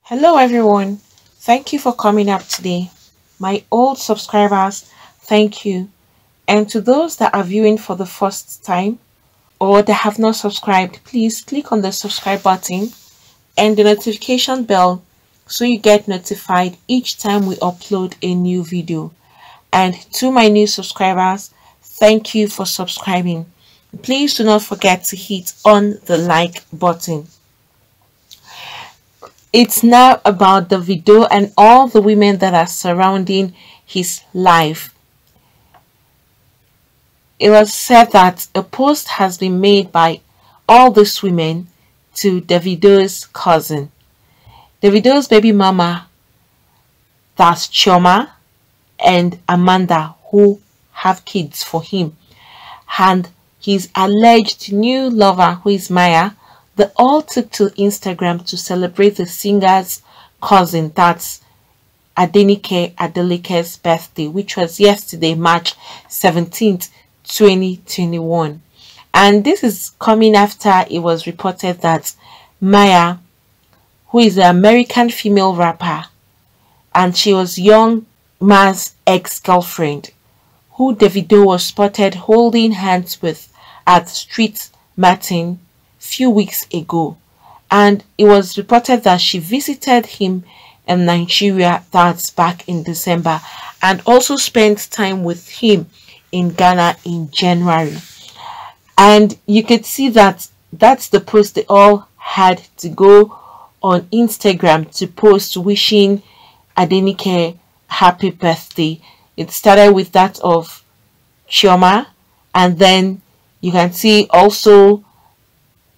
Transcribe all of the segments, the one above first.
Hello everyone, thank you for coming up today. My old subscribers, thank you. And to those that are viewing for the first time or that have not subscribed, please click on the subscribe button and the notification bell so you get notified each time we upload a new video. And to my new subscribers, thank you for subscribing. Please do not forget to hit on the like button. It's now about Davido and all the women that are surrounding his life. It was said that a post has been made by all these women to Davido's cousin. Davido's baby mama, that's Chioma, and Amanda, who have kids for him, and his alleged new lover, who is Mya. They all took to Instagram to celebrate the singer's cousin, that's Adelike's birthday, which was yesterday, March 17th, 2021. And this is coming after it was reported that Mya, who is an American female rapper, and she was young Ma's ex-girlfriend, who Davido was spotted holding hands with at street Maarten few weeks ago, and it was reported that she visited him in Nigeria, that's back in December, and also spent time with him in Ghana in January. And you could see that that's the post they all had to go on Instagram to post wishing Adenike happy birthday. It started with that of Chioma, and then you can see also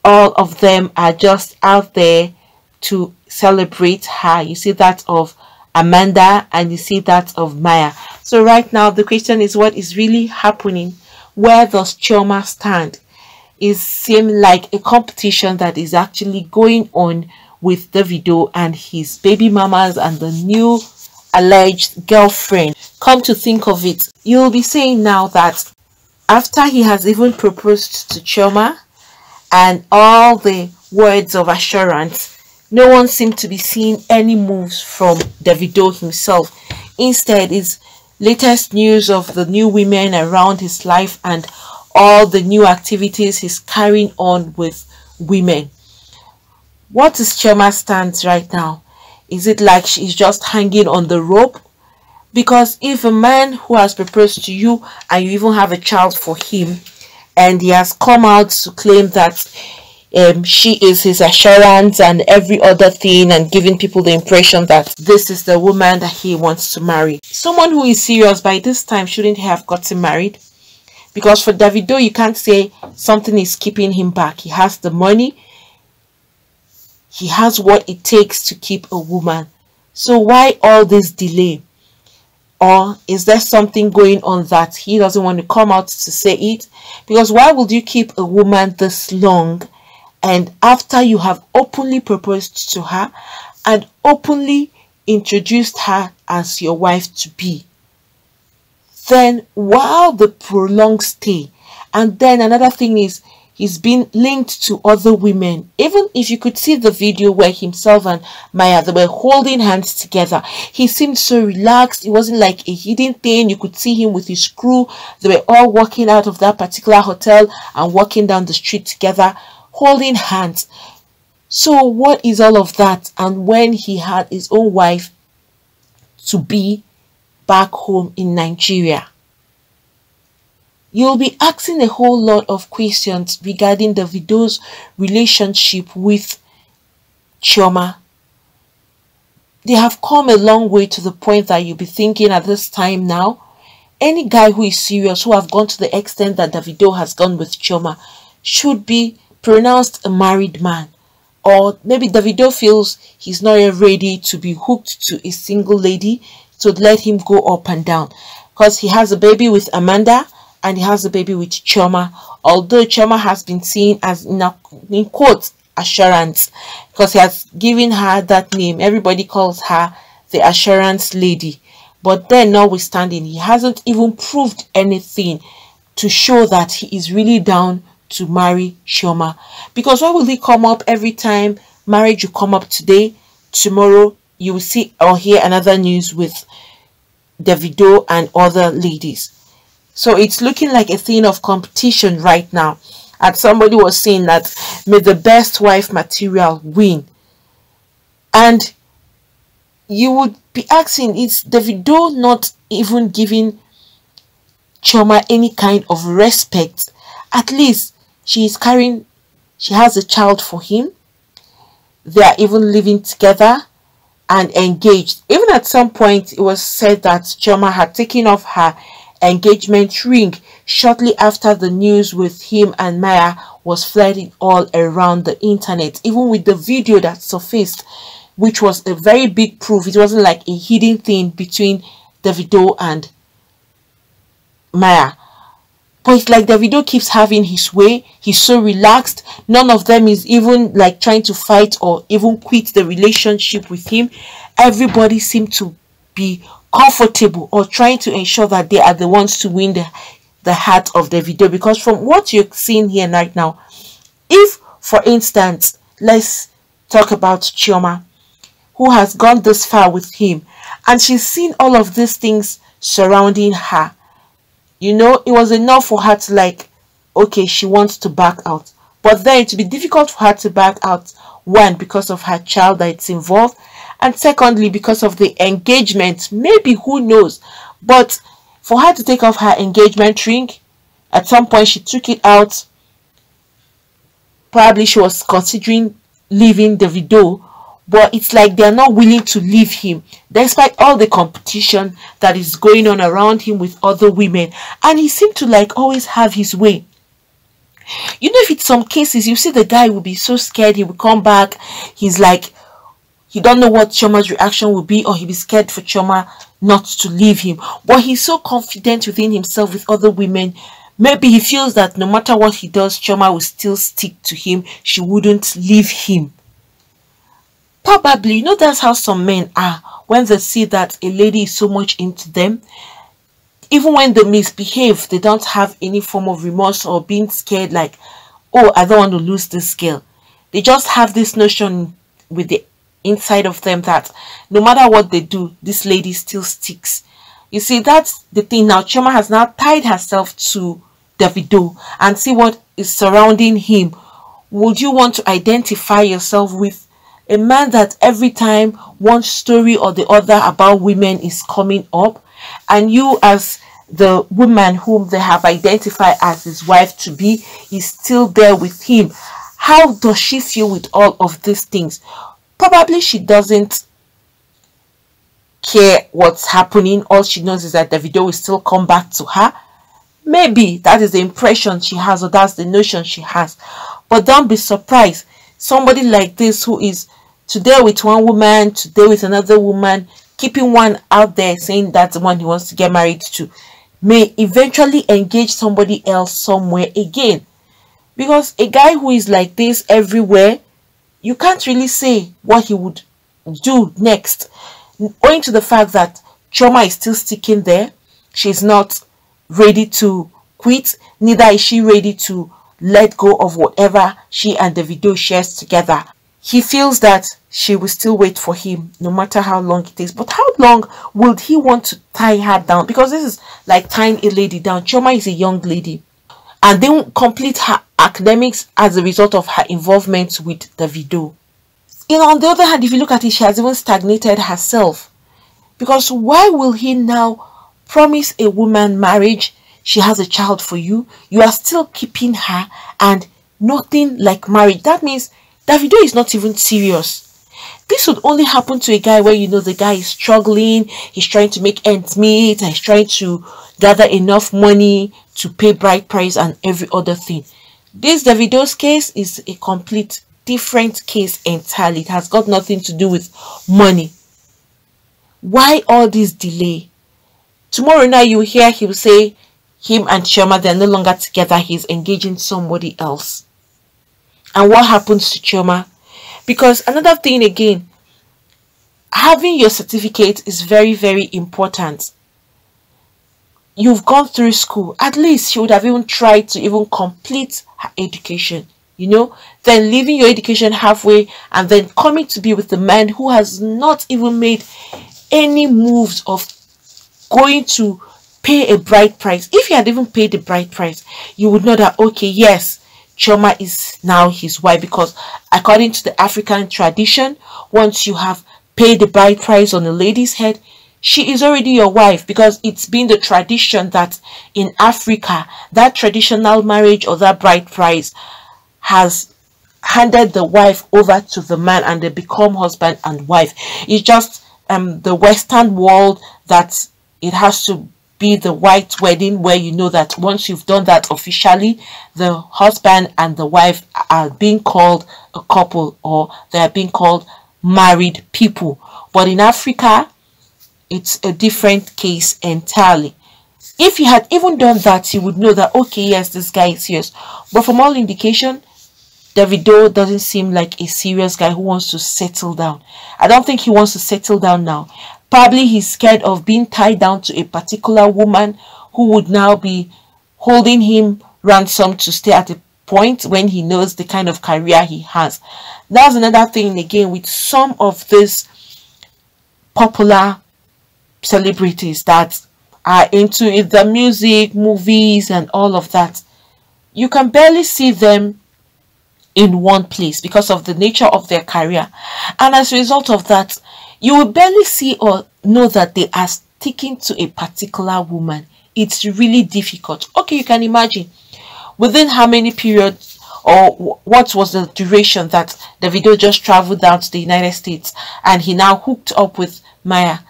all of them are just out there to celebrate her. You see that of Amanda and you see that of Mya. So right now the question is, what is really happening? Where does Chioma stand? It seems like a competition that is actually going on with Davido and his baby mamas and the new alleged girlfriend. Come to think of it, you'll be saying now that after he has even proposed to Chioma and all the words of assurance, no one seemed to be seeing any moves from Davido himself. Instead, his latest news of the new women around his life and all the new activities he's carrying on with women. What is Chioma's stance right now? Is it like she's just hanging on the rope? Because if a man who has proposed to you and you even have a child for him, and he has come out to claim that she is his assurance and every other thing, and giving people the impression that this is the woman that he wants to marry. Someone who is serious by this time shouldn't have gotten married, because for Davido you can't say something is keeping him back. He has the money, he has what it takes to keep a woman. So why all this delay? Or is there something going on that he doesn't want to come out to say it? Because why would you keep a woman this long, and after you have openly proposed to her and openly introduced her as your wife to be, then while the prolonged stay? And then another thing is, he's been linked to other women. Even if you could see the video where himself and Mya, they were holding hands together, he seemed so relaxed. It wasn't like a hidden thing. You could see him with his crew. They were all walking out of that particular hotel and walking down the street together, holding hands. So what is all of that? And when he had his own wife to be back home in Nigeria, you'll be asking a whole lot of questions regarding Davido's relationship with Chioma. They have come a long way to the point that you'll be thinking at this time now, any guy who is serious, who have gone to the extent that Davido has gone with Chioma, should be pronounced a married man. Or maybe Davido feels he's not yet ready to be hooked to a single lady, so let him go up and down. Because he has a baby with Amanda and he has a baby with Chioma, although Chioma has been seen as, in quotes, assurance, because he has given her that name. Everybody calls her the assurance lady. But then, notwithstanding, he hasn't even proved anything to show that he is really down to marry Chioma. Because why will he come up every time marriage will come up today? tomorrow you will see or hear another news with Davido and other ladies. So it's looking like a thing of competition right now. And somebody was saying that may the best wife material win. And you would be asking, is Davido not even giving Chioma any kind of respect? At least she has a child for him. They are even living together and engaged. Even at some point, it was said that Chioma had taken off her engagement ring shortly after the news with him and Mya was flooding all around the internet, even with the video that surfaced, which was a very big proof. It wasn't like a hidden thing between Davido and Mya. But it's like Davido keeps having his way. He's so relaxed. None of them is even like trying to fight or even quit the relationship with him. Everybody seemed to be comfortable or trying to ensure that they are the ones to win the heart of Davido. Because from what you're seeing here right now, if, for instance, let's talk about Chioma, who has gone this far with him, and she's seen all of these things surrounding her, you know, it was enough for her to like, okay, she wants to back out. But then it would be difficult for her to back out. One, because of her child that's involved. And secondly, because of the engagement. Maybe, who knows. But for her to take off her engagement ring, at some point she took it out. Probably she was considering leaving Davido. But it's like they're not willing to leave him, despite all the competition that is going on around him with other women. And he seemed to like always have his way. You know, if it's some cases, you see the guy will be so scared, he will come back. He's like, he don't know what Chioma's reaction will be, or he'll be scared for Chioma not to leave him. But he's so confident within himself with other women. Maybe he feels that no matter what he does, Chioma will still stick to him. She wouldn't leave him. Probably, you know, that's how some men are when they see that a lady is so much into them. Even when they misbehave, they don't have any form of remorse or being scared like, oh, I don't want to lose this girl. They just have this notion with the inside of them that no matter what they do, this lady still sticks. You see, that's the thing now. Chioma has now tied herself to Davido and see what is surrounding him. Would you want to identify yourself with a man that every time one story or the other about women is coming up, and you as the woman whom they have identified as his wife to be is still there with him? How does she feel with all of these things? Probably she doesn't care what's happening. All she knows is that Davido will still come back to her. Maybe that is the impression she has, or that's the notion she has. But don't be surprised. Somebody like this, who is today with one woman, today with another woman, keeping one out there saying that's the one he wants to get married to, may eventually engage somebody else somewhere again. Because a guy who is like this everywhere, you can't really say what he would do next, owing to the fact that Chioma is still sticking there. She's not ready to quit, neither is she ready to let go of whatever she and Davido shares together. He feels that she will still wait for him no matter how long it takes. But how long will he want to tie her down? Because this is like tying a lady down. Chioma is a young lady, and they won't complete her academics as a result of her involvement with Davido. You know, on the other hand, if you look at it, she has even stagnated herself. Because why will he now promise a woman marriage? She has a child for you. You are still keeping her, and nothing like marriage. That means Davido is not even serious. This would only happen to a guy where you know the guy is struggling, he's trying to make ends meet, he's trying to gather enough money to pay bride price and every other thing. This Davido's case is a complete different case entirely. It has got nothing to do with money. Why all this delay? Tomorrow night you hear him say him and Chioma, they're no longer together, he's engaging somebody else. And what happens to Chioma? Because another thing again, having your certificate is very, very important. You've gone through school. At least she would have even tried to even complete her education. you know, then leaving your education halfway and then coming to be with a man who has not even made any moves of going to pay a bride price. If he had even paid the bride price, you would know that, okay, yes, Chioma is now his wife, because according to the African tradition, once you have paid the bride price on a lady's head, she is already your wife, because it's been the tradition that in Africa, that traditional marriage or that bride price has handed the wife over to the man and they become husband and wife. It's just the Western world that it has to be the white wedding, where you know that once you've done that officially, the husband and the wife are being called a couple, or they are being called married people. But in Africa, it's a different case entirely. If you had even done that, you would know that, okay, yes, this guy is serious. But from all indication, Davido doesn't seem like a serious guy who wants to settle down. I don't think he wants to settle down now. Probably he's scared of being tied down to a particular woman who would now be holding him ransom to stay at a point when he knows the kind of career he has. That's another thing again with some of these popular celebrities that are into the music, movies, and all of that. You can barely see them in one place because of the nature of their career, and as a result of that, you will barely see or know that they are sticking to a particular woman. It's really difficult. Okay, you can imagine within how many periods, or what was the duration that Davido just traveled down to the United States and he now hooked up with Mya,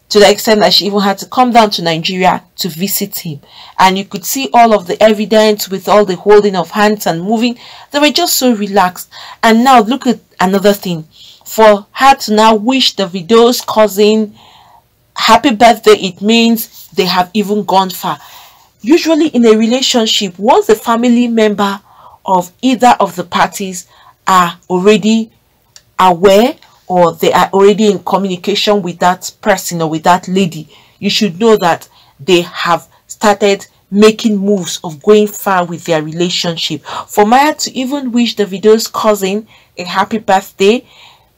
to the extent that she even had to come down to Nigeria to visit him. And you could see all of the evidence with all the holding of hands and moving. They were just so relaxed. And now look at another thing. For her to now wish Davido's cousin happy birthday, it means they have even gone far. Usually in a relationship, once a family member of either of the parties are already aware, or they are already in communication with that person or with that lady, you should know that they have started making moves of going far with their relationship. For Mya to even wish Davido's cousin a happy birthday,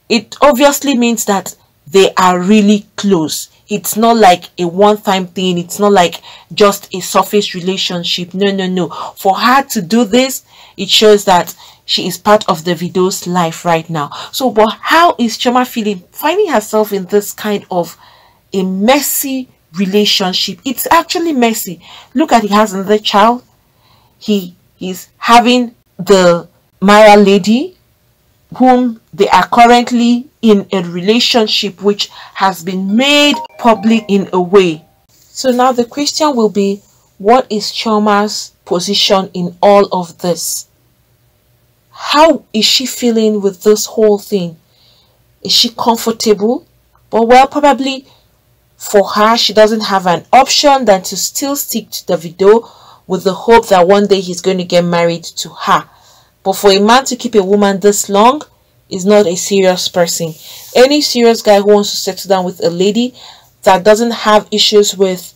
it obviously means that they are really close. It's not like a one-time thing. It's not like just a surface relationship. No, no, no. For her to do this, it shows that she is part of Davido's life right now. So, but how is Chioma feeling? Finding herself in this kind of a messy relationship. It's actually messy. Look at, he has another child. He is having the Mya lady, whom they are currently in a relationship which has been made public in a way. So now the question will be, what is Chioma's position in all of this? How is she feeling with this whole thing? Is she comfortable? But well, probably for her, she doesn't have an option than to still stick to Davido with the hope that one day he's going to get married to her. But for a man to keep a woman this long is not a serious person. Any serious guy who wants to settle down with a lady that doesn't have issues with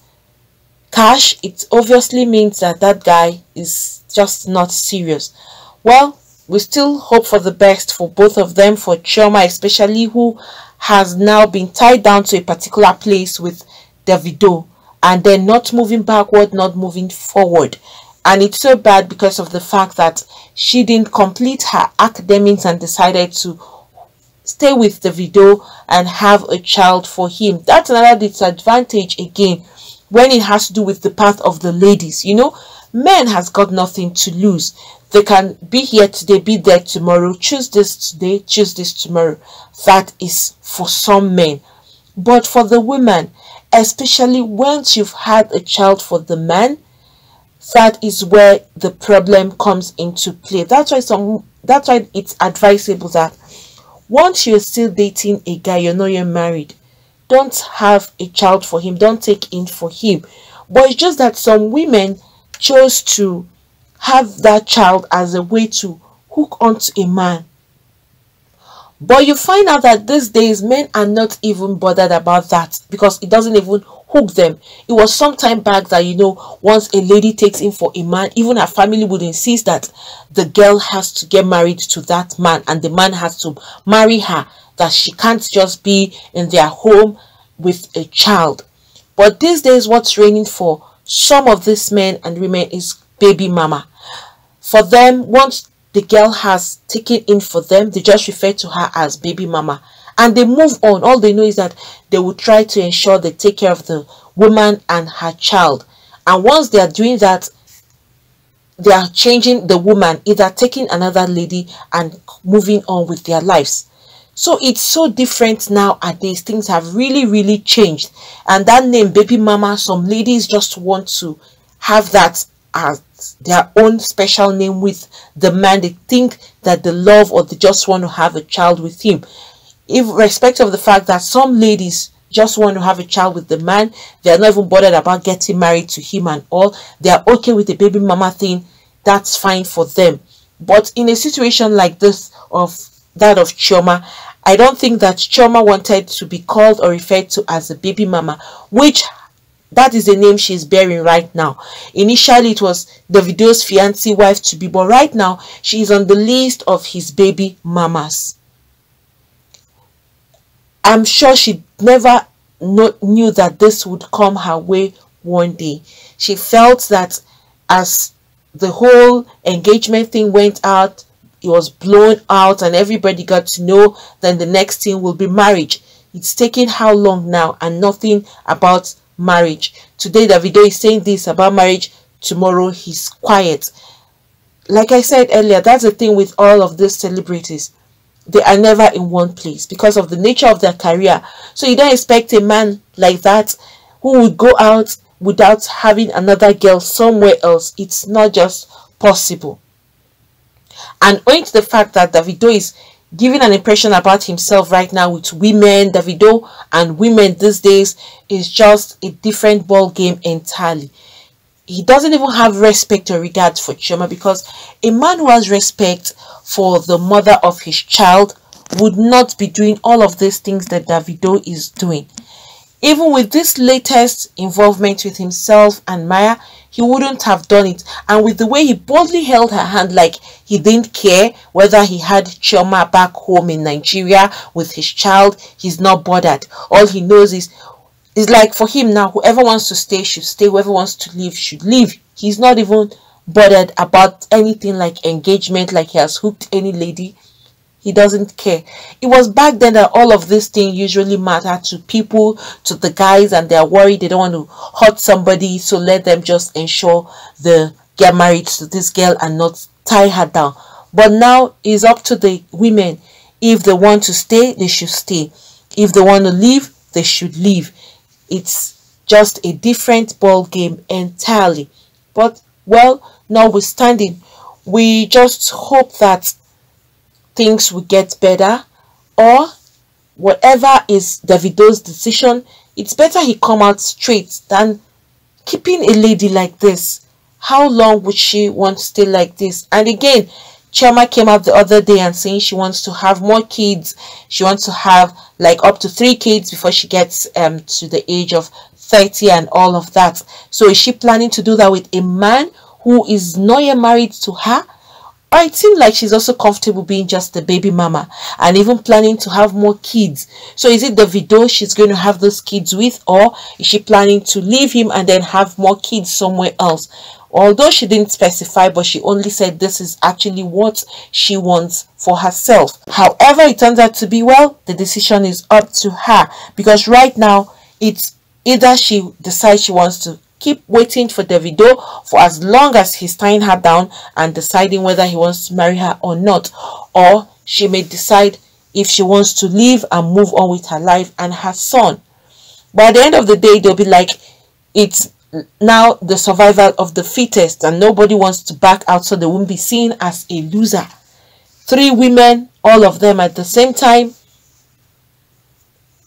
cash, it obviously means that that guy is just not serious. Well, we still hope for the best for both of them, for Chioma especially, who has now been tied down to a particular place with Davido and then not moving backward, not moving forward. And it's so bad because of the fact that she didn't complete her academics and decided to stay with Davido and have a child for him. That's another disadvantage again when it has to do with the path of the ladies. You know, men has got nothing to lose. They can be here today, be there tomorrow, choose this today, choose this tomorrow. That is for some men. But for the women, especially once you've had a child for the man, that is where the problem comes into play. That's why it's advisable that once you're still dating a guy, you're not yet married, don't have a child for him, don't take in for him. But it's just that some women chose to have that child as a way to hook onto a man. But you find out that these days men are not even bothered about that, because it doesn't even hook them. It was some time back that, you know, once a lady takes in for a man, even her family would insist that the girl has to get married to that man and the man has to marry her, that she can't just be in their home with a child. But these days, what's reigning for some of these men and women is baby mama. For them, once the girl has taken in for them, they just refer to her as baby mama and they move on. All they know is that they will try to ensure they take care of the woman and her child. And once they are doing that, they are changing the woman, either taking another lady and moving on with their lives. So it's so different nowadays. Things have really changed. And that name baby mama, some ladies just want to have that as their own special name with the man. They think that they love, or they just want to have a child with him, irrespective of the fact that some ladies just want to have a child with the man. They are not even bothered about getting married to him and all. They are okay with the baby mama thing. That's fine for them. But in a situation like this, of that of Chioma, I don't think that Chioma wanted to be called or referred to as a baby mama, which that is the name she's bearing right now. Initially, it was Davido's fiancée wife to be, but right now she is on the list of his baby mamas. I'm sure she never knew that this would come her way one day. She felt that as the whole engagement thing went out, it was blown out and everybody got to know, then the next thing will be marriage. It's taken how long now, and nothing about marriage. Today Davido is saying this about marriage, tomorrow he's quiet. Like I said earlier, that's the thing with all of these celebrities. They are never in one place because of the nature of their career. So you don't expect a man like that who would go out without having another girl somewhere else. It's not just possible. And owing to the fact that Davido is giving an impression about himself right now with women, Davido and women these days is just a different ball game entirely. He doesn't even have respect or regard for Chioma, because a man who has respect for the mother of his child would not be doing all of these things that Davido is doing. Even with this latest involvement with himself and Mya, he wouldn't have done it. And with the way he boldly held her hand, like he didn't care whether he had Chioma back home in Nigeria with his child, he's not bothered. All he knows is like, for him now, whoever wants to stay should stay, whoever wants to leave should leave. He's not even bothered about anything like engagement, like he has hooked any lady. He doesn't care. It was back then that all of this thing usually mattered to people, to the guys, and they're worried they don't want to hurt somebody, so let them just ensure they get married to this girl and not tie her down. But now it's up to the women. If they want to stay, they should stay. If they want to leave, they should leave. It's just a different ball game entirely. But, well, notwithstanding, we just hope that things will get better, or whatever is Davido's decision, it's better he come out straight than keeping a lady like this. How long would she want to stay like this? And again, Chioma came out the other day and saying she wants to have more kids. She wants to have like up to 3 kids before she gets to the age of 30 and all of that. So is she planning to do that with a man who is not yet married to her? Or it seems like she's also comfortable being just the baby mama and even planning to have more kids. So is it Davido she's going to have those kids with, or is she planning to leave him and then have more kids somewhere else? Although she didn't specify, but she only said this is actually what she wants for herself. However it turns out to be, well, the decision is up to her, because right now it's either she decides she wants to keep waiting for Davido for as long as he's tying her down and deciding whether he wants to marry her or not, or she may decide if she wants to leave and move on with her life and her son. But at the end of the day, they'll be like, it's now the survival of the fittest and nobody wants to back out, so they won't be seen as a loser. 3 women, all of them at the same time,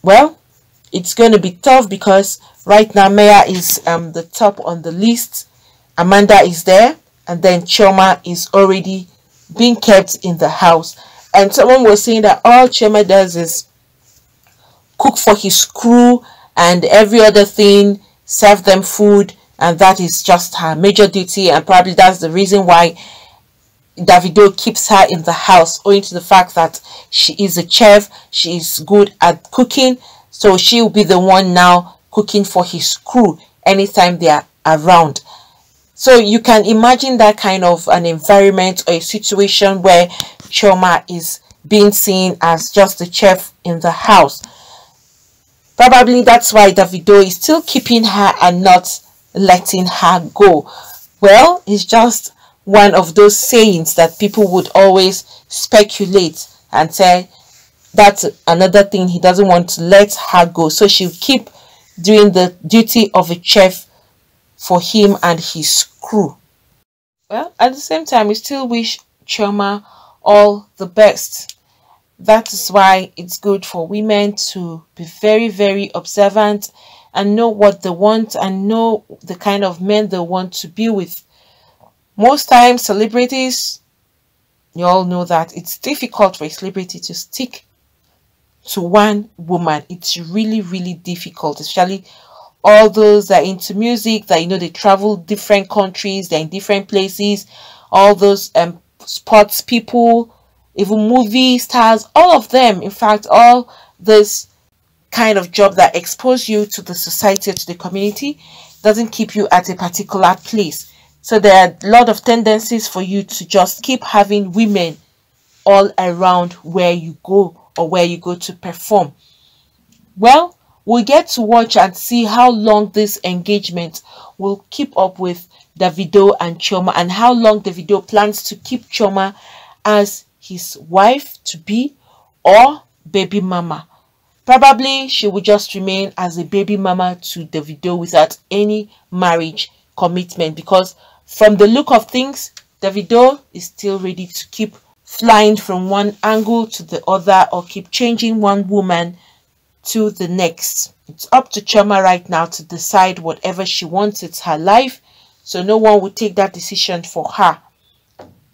well, it's going to be tough, because right now Mya is the top on the list, Amanda is there, and then Chioma is already being kept in the house. And someone was saying that all Chioma does is cook for his crew and every other thing, serve them food, and that is just her major duty, and probably that's the reason why Davido keeps her in the house, owing to the fact that she is a chef, she is good at cooking, so she will be the one now cooking for his crew anytime they are around. So you can imagine that kind of an environment or a situation where Chioma is being seen as just the chef in the house. Probably that's why Davido is still keeping her and not letting her go. Well, it's just one of those sayings that people would always speculate and say that's another thing, he doesn't want to let her go. So she'll keep doing the duty of a chef for him and his crew. Well, at the same time, we still wish Chioma all the best. That is why it's good for women to be very, very observant and know what they want and know the kind of men they want to be with. Most times, celebrities, you all know that it's difficult for a celebrity to stick to one woman. It's really, really difficult, especially all those that are into music, that they travel different countries, they're in different places, all those sports people, even movie stars, all of them, in fact, all this kind of job that expose you to the society, to the community, doesn't keep you at a particular place. So there are a lot of tendencies for you to just keep having women all around where you go or where you go to perform. Well, we'll get to watch and see how long this engagement will keep up with Davido and Chioma, and how long Davido plans to keep Chioma as his wife to be or baby mama. Probably she will just remain as a baby mama to Davido without any marriage commitment, because from the look of things, Davido is still ready to keep flying from one angle to the other or keep changing one woman to the next. It's up to Chioma right now to decide whatever she wants. It's her life, so no one would take that decision for her.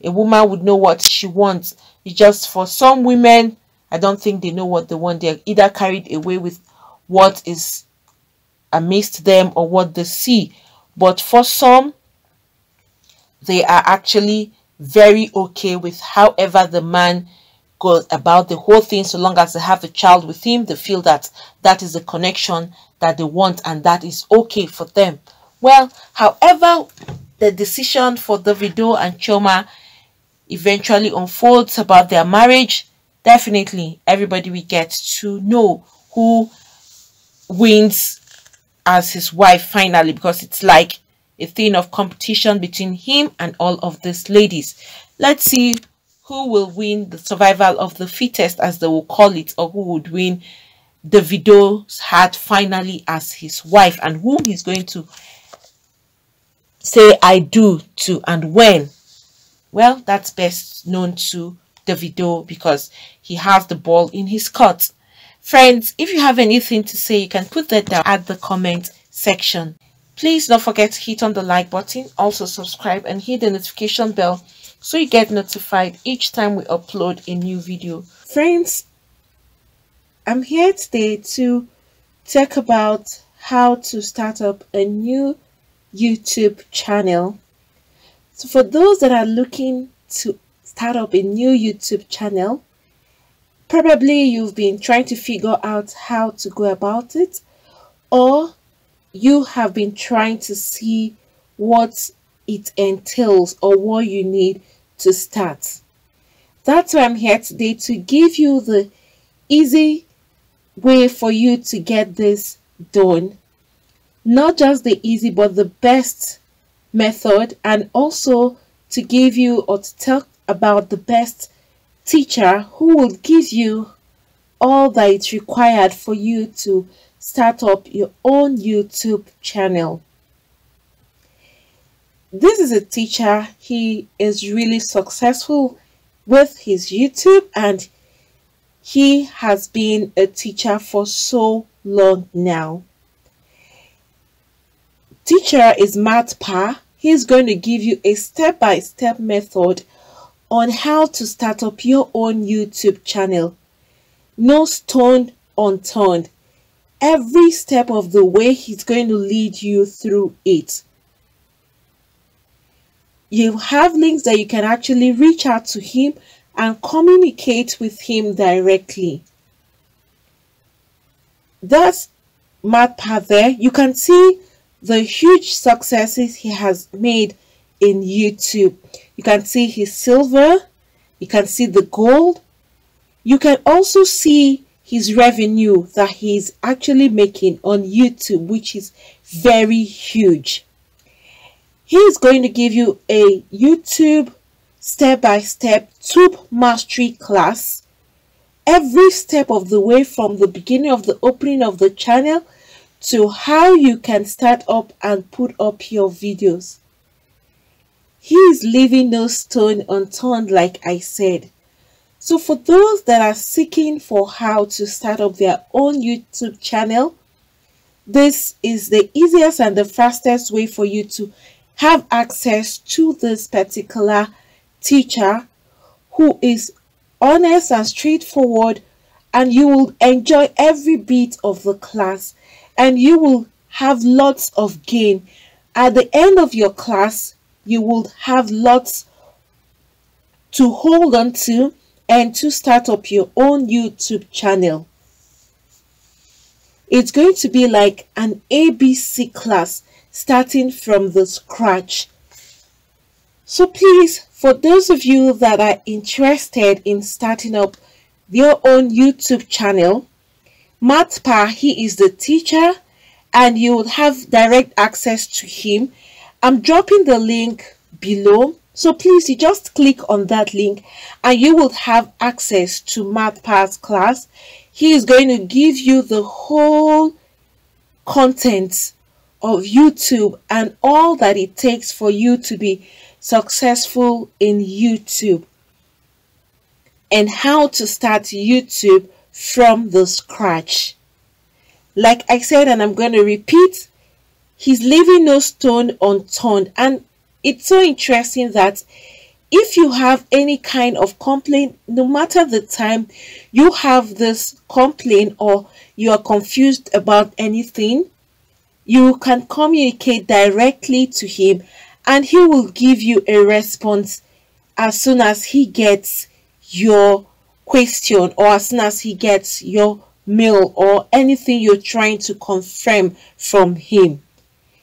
A woman would know what she wants. It's just for some women, I don't think they know what they want. They're either carried away with what is amidst them or what they see. But for some, they are actually very okay with however the man goes about the whole thing. So long as they have a child with him, they feel that that is the connection that they want and that is okay for them. Well, however the decision for Davido and Chioma eventually unfolds about their marriage, definitely everybody will get to know who wins as his wife finally, because it's like a thing of competition between him and all of these ladies. Let's see who will win the survival of the fittest, as they will call it, or who would win Davido's heart finally as his wife, and whom he's going to say I do to and when. Well, that's best known to Davido because he has the ball in his court. Friends, if you have anything to say, you can put that down at the comment section. Please don't forget to hit on the like button, also subscribe and hit the notification bell so you get notified each time we upload a new video. Friends, I'm here today to talk about how to start up a new YouTube channel. So for those that are looking to start up a new YouTube channel, probably you've been trying to figure out how to go about it, or you have been trying to see what it entails or what you need to start. That's why I'm here today, to give you the easy way for you to get this done. Not just the easy, but the best method, and also to give you or to talk about the best teacher who will give you all that is required for you to start up your own YouTube channel. This is a teacher. He is really successful with his YouTube, and he has been a teacher for so long now. Teacher is Maarten. He's going to give you a step-by-step method on how to start up your own YouTube channel. No stone unturned. Every step of the way, he's going to lead you through it. You have links that you can actually reach out to him and communicate with him directly. That's Maarten there. You can see the huge successes he has made in YouTube. You can see his silver, you can see the gold, you can also see his revenue that he's actually making on YouTube, which is very huge. He is going to give you a YouTube step-by-step tube mastery class, every step of the way from the beginning of the opening of the channel to how you can start up and put up your videos. He is leaving no stone unturned, like I said. So for those that are seeking for how to start up their own YouTube channel, this is the easiest and the fastest way for you to have access to this particular teacher who is honest and straightforward, and you will enjoy every bit of the class and you will have lots of gain. At the end of your class, you will have lots to hold on to and to start up your own YouTube channel. It's going to be like an ABC class starting from the scratch. So please, for those of you that are interested in starting up your own YouTube channel, Maarten, he is the teacher and you will have direct access to him. I'm dropping the link below, so please you just click on that link and you will have access to Maarten's class. He is going to give you the whole content of YouTube and all that it takes for you to be successful in YouTube and how to start YouTube from the scratch. Like I said, and I'm going to repeat, he's leaving no stone unturned. And it's so interesting that if you have any kind of complaint, no matter the time you have this complaint or you are confused about anything, you can communicate directly to him and he will give you a response as soon as he gets your question or as soon as he gets your mail or anything you're trying to confirm from him.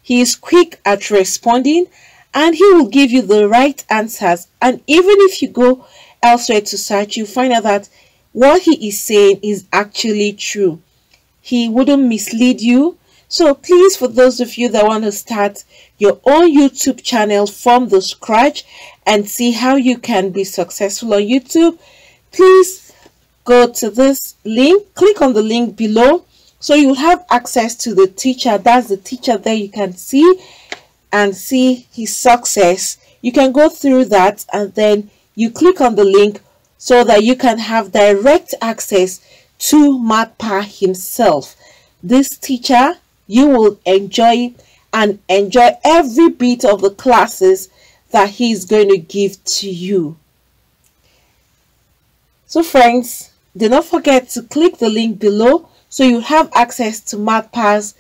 He is quick at responding and he will give you the right answers. And even if you go elsewhere to search, you find out that what he is saying is actually true. He wouldn't mislead you. So please, for those of you that want to start your own YouTube channel from the scratch and see how you can be successful on YouTube, please go to this link, click on the link below, so you'll have access to the teacher. That's the teacher there. You can see and see his success. You can go through that and then you click on the link so that you can have direct access to Maarten himself. This teacher, you will enjoy and enjoy every bit of the classes that he's going to give to you. So friends, do not forget to click the link below so you have access to Maarten's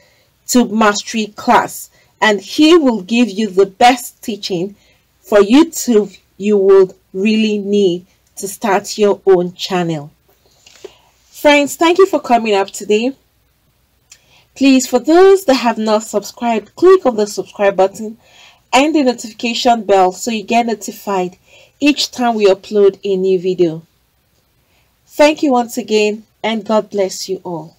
Tube Mastery class, and he will give you the best teaching for YouTube you would really need to start your own channel. Friends, thank you for coming up today. Please, for those that have not subscribed, click on the subscribe button and the notification bell so you get notified each time we upload a new video. Thank you once again, and God bless you all.